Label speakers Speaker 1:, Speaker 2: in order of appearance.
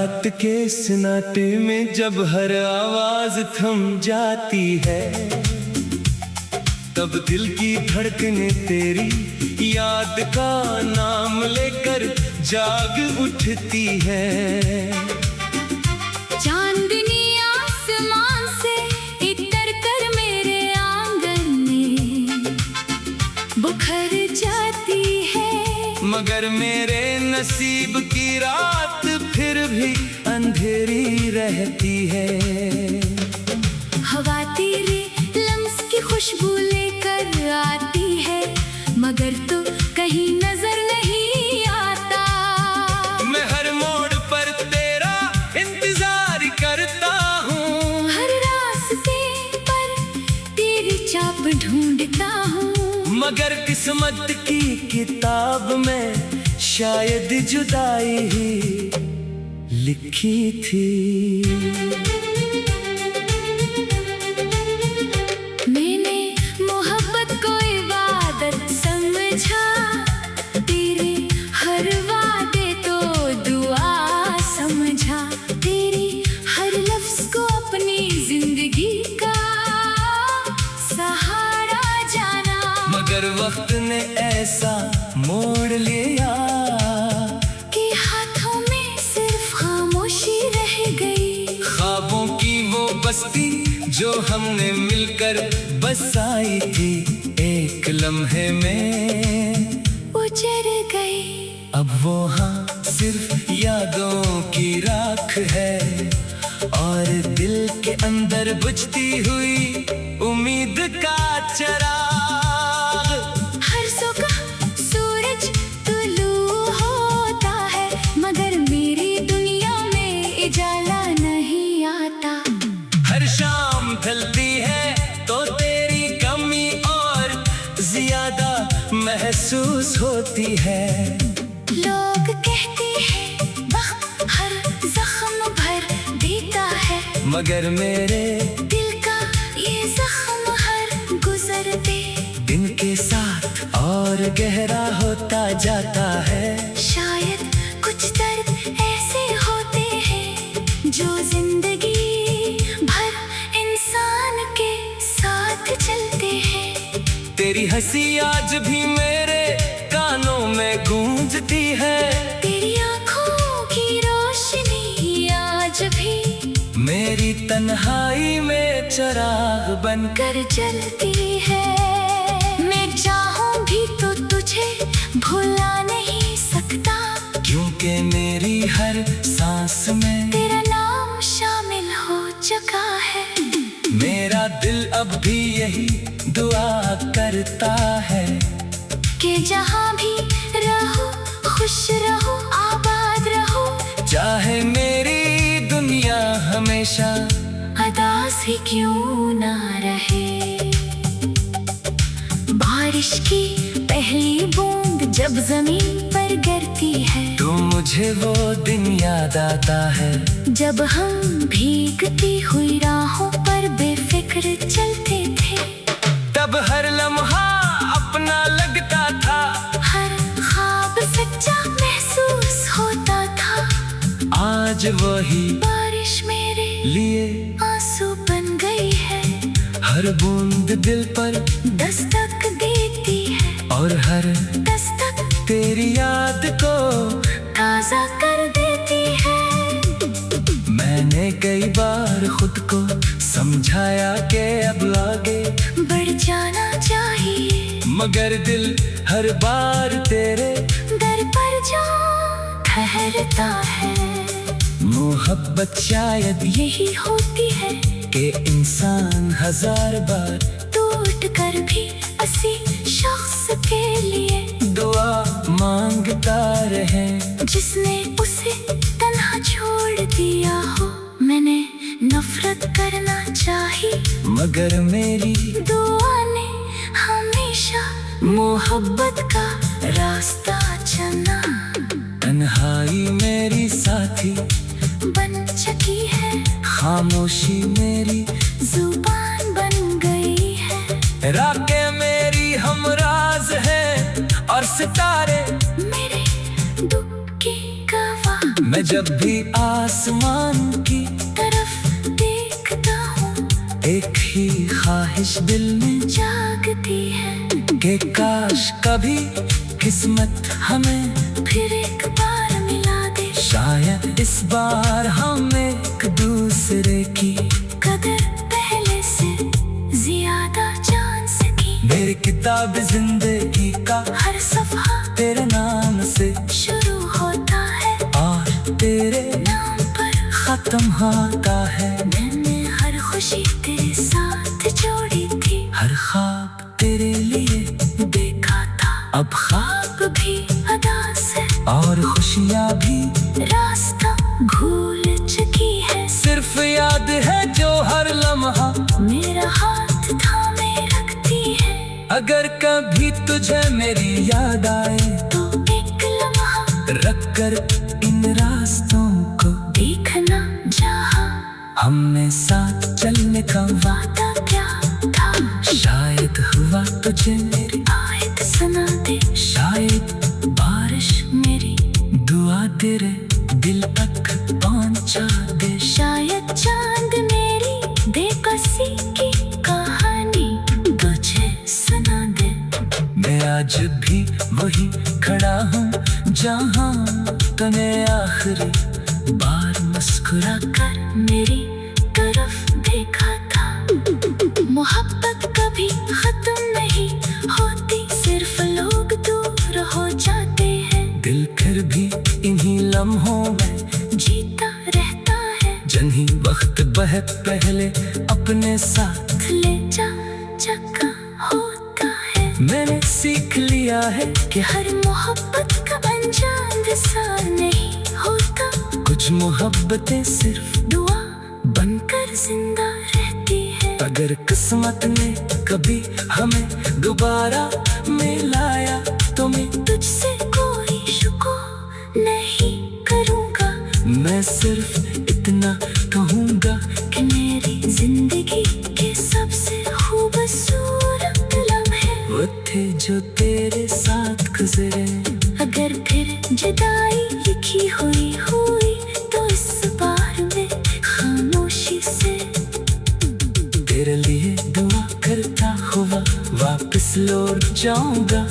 Speaker 1: रात के सन्नाटे में जब हर आवाज थम जाती है, तब दिल की धड़कने तेरी याद का नाम लेकर जाग उठती है।
Speaker 2: चांदनी आसमान से इतर कर मेरे आंगन में बुखर जाती है, मगर
Speaker 1: मेरे नसीब की रात फिर भी अंधेरी रहती है।
Speaker 2: हवा तेरे लम्स की खुशबू लेकर आती है, मगर तू कहीं नजर नहीं आता।
Speaker 1: मैं हर मोड़ पर तेरा इंतजार करता हूँ,
Speaker 2: हर रास्ते पर तेरी छाप ढूंढता हूँ,
Speaker 1: मगर किस्मत की किताब में शायद जुदाई ही लिखी थी।
Speaker 2: मैंने मोहब्बत को इबादत समझा, तेरे हर वादे तो दुआ समझा, तेरी हर लफ्ज को अपनी जिंदगी का सहारा जाना।
Speaker 1: मगर वक्त ने ऐसा मोड़ लिया
Speaker 2: कि हाथों में सिर्फ खामोशी रह गई।
Speaker 1: ख्वाबों की वो बस्ती जो हमने मिलकर बसाई थी, एक लम्हे में
Speaker 2: उजड़ गई।
Speaker 1: अब वो हाँ सिर्फ यादों की राख है, और दिल के अंदर बुझती हुई उम्मीद का चराग।
Speaker 2: हर सुबह सूरज तुलू होता है, मगर मेरी दुनिया में उजाला नहीं आता।
Speaker 1: हर शाम ढलती है तो तेरी कमी और ज्यादा महसूस होती है।
Speaker 2: लोग कहते हैं वक्त हर जख्म भर देता है,
Speaker 1: मगर मेरे
Speaker 2: दिल का ये जख्म हर गुजरते
Speaker 1: दिन के साथ और गहरा होता जाता है।
Speaker 2: शायद कुछ दर्द ऐसे होते हैं जो जिंदगी भर इंसान के साथ चलते हैं।
Speaker 1: तेरी हंसी आज भी मेरे कानों में गूंजती है,
Speaker 2: तेरी आँखों की रोशनी आज भी
Speaker 1: मेरी तन्हाई में चिराग बनकर
Speaker 2: कर जलती है। मैं चाहूं भी तो तुझे भुला नहीं सकता,
Speaker 1: क्योंकि मेरी हर सांस में
Speaker 2: तेरा नाम शामिल हो चुका है।
Speaker 1: मेरा दिल अब भी यही दुआ करता है
Speaker 2: कि जहाँ भी रहो खुश रहो आबाद रहो,
Speaker 1: चाहे मेरी दुनिया हमेशा
Speaker 2: अदास ही क्यों ना रहे। बारिश की पहली बूंद जब जमीन पर गिरती है,
Speaker 1: तो मुझे वो दिन याद आता है
Speaker 2: जब हम भीगती हुई राहों पर बेफिक्र चलते थे।
Speaker 1: तब हर लम्हा अपना लगता था,
Speaker 2: हर ख्वाब सच्चा महसूस होता था।
Speaker 1: आज वही
Speaker 2: बारिश मेरे
Speaker 1: लिए
Speaker 2: आंसू बन गई है,
Speaker 1: हर बूंद दिल पर
Speaker 2: दस्तक देती है,
Speaker 1: और हर
Speaker 2: दस्तक
Speaker 1: तेरी याद को
Speaker 2: ताजा कर देती है।
Speaker 1: मैंने कई बार खुद को समझाया कि अब आगे
Speaker 2: बढ़ जाना चाहिए,
Speaker 1: मगर दिल हर बार तेरे
Speaker 2: दर पर जा ठहरता है।
Speaker 1: मोहब्बत शायद
Speaker 2: यही होती है
Speaker 1: कि इंसान हजार बार
Speaker 2: टूट कर भी किसी शख्स के लिए
Speaker 1: दुआ मांगता रहे,
Speaker 2: जिसने उसे तन्हा छोड़ दिया हो। मैंने नफरत करना चाही,
Speaker 1: मगर मेरी
Speaker 2: दुआ ने हमेशा मोहब्बत का रास्ता चुना।
Speaker 1: तन्हाई मेरी साथी
Speaker 2: बन चुकी है,
Speaker 1: खामोशी मेरी
Speaker 2: जुबान बन गई है।
Speaker 1: रातें मेरी हमराज है और सितारे
Speaker 2: मेरे दुख की गवाह।
Speaker 1: मैं जब भी आसमान की
Speaker 2: तरफ देखता हूँ,
Speaker 1: एक ही ख्वाहिश दिल में
Speaker 2: जागती है
Speaker 1: कि काश कभी किस्मत हमें
Speaker 2: फिर एक बार मिला दे।
Speaker 1: शायद इस बार हम एक दूसरे की
Speaker 2: कदर पहले से ज्यादा जान सकी।
Speaker 1: मेरी किताब जिंदगी का
Speaker 2: हर सफा
Speaker 1: तेरे नाम से
Speaker 2: शुरू होता है
Speaker 1: और तेरे
Speaker 2: नाम पर
Speaker 1: खत्म होता है।
Speaker 2: मैंने हर खुशी तेरे साथ जोड़ी थी,
Speaker 1: हर ख्वाब तेरे लिए
Speaker 2: देखा था
Speaker 1: अब ख्वाब
Speaker 2: अब भी अदा से
Speaker 1: और खुशियाँ भी
Speaker 2: रास्ता भूल चुकी है।
Speaker 1: सिर्फ याद है जो हर लम्हा
Speaker 2: मेरा हाथ थामे रखती है,
Speaker 1: अगर कभी तुझे मेरी याद आए
Speaker 2: तो एक लम्हा
Speaker 1: रख कर इन रास्तों को
Speaker 2: देखना जहाँ
Speaker 1: हमने साथ चलने का
Speaker 2: वादा क्या था।
Speaker 1: शायद हुआ तुझे मेरी
Speaker 2: आयत सुना दे,
Speaker 1: शायद
Speaker 2: बारिश मेरी
Speaker 1: दुआ तेरे दिल तक पहुंचा दे।
Speaker 2: शायद चांद मेरी बेकसी की कहानी तुझे सुना दे।
Speaker 1: मैं आज भी वही खड़ा हूँ जहाँ तूने आखिरी बार मुस्कुरा
Speaker 2: कर मेरी तरफ देखा था। मोहब्बत कभी खत्म नहीं होती, सिर्फ लोग दूर हो जाते हैं।
Speaker 1: दिल फिर भी इन्हीं लम्हों में
Speaker 2: जीता रहता है,
Speaker 1: जन्ही वक्त बह पहले अपने साथ
Speaker 2: ले जा जगा होता है।
Speaker 1: मैंने सीख लिया है कि
Speaker 2: हर मोहब्बत का अंजाम विसार नहीं होता,
Speaker 1: कुछ मोहब्बतें सिर्फ
Speaker 2: दुआ बनकर जिंदा रहती है।
Speaker 1: अगर किस्मत ने कभी हमें दोबारा मिलाया तो मैं
Speaker 2: तुझसे कोई शुक्र नहीं करूँगा,
Speaker 1: मैं सिर्फ इतना कहूँगा
Speaker 2: कि मेरी जिंदगी के सबसे खूबसूरत लम्हे
Speaker 1: वो थे जो तेरे साथ गुजरे।
Speaker 2: अगर फिर जुदाई लिखी हुई तो इस बार मैं खामोशी से
Speaker 1: तेरे लिए दुआ करता हुआ वापस लौट जाऊंगा।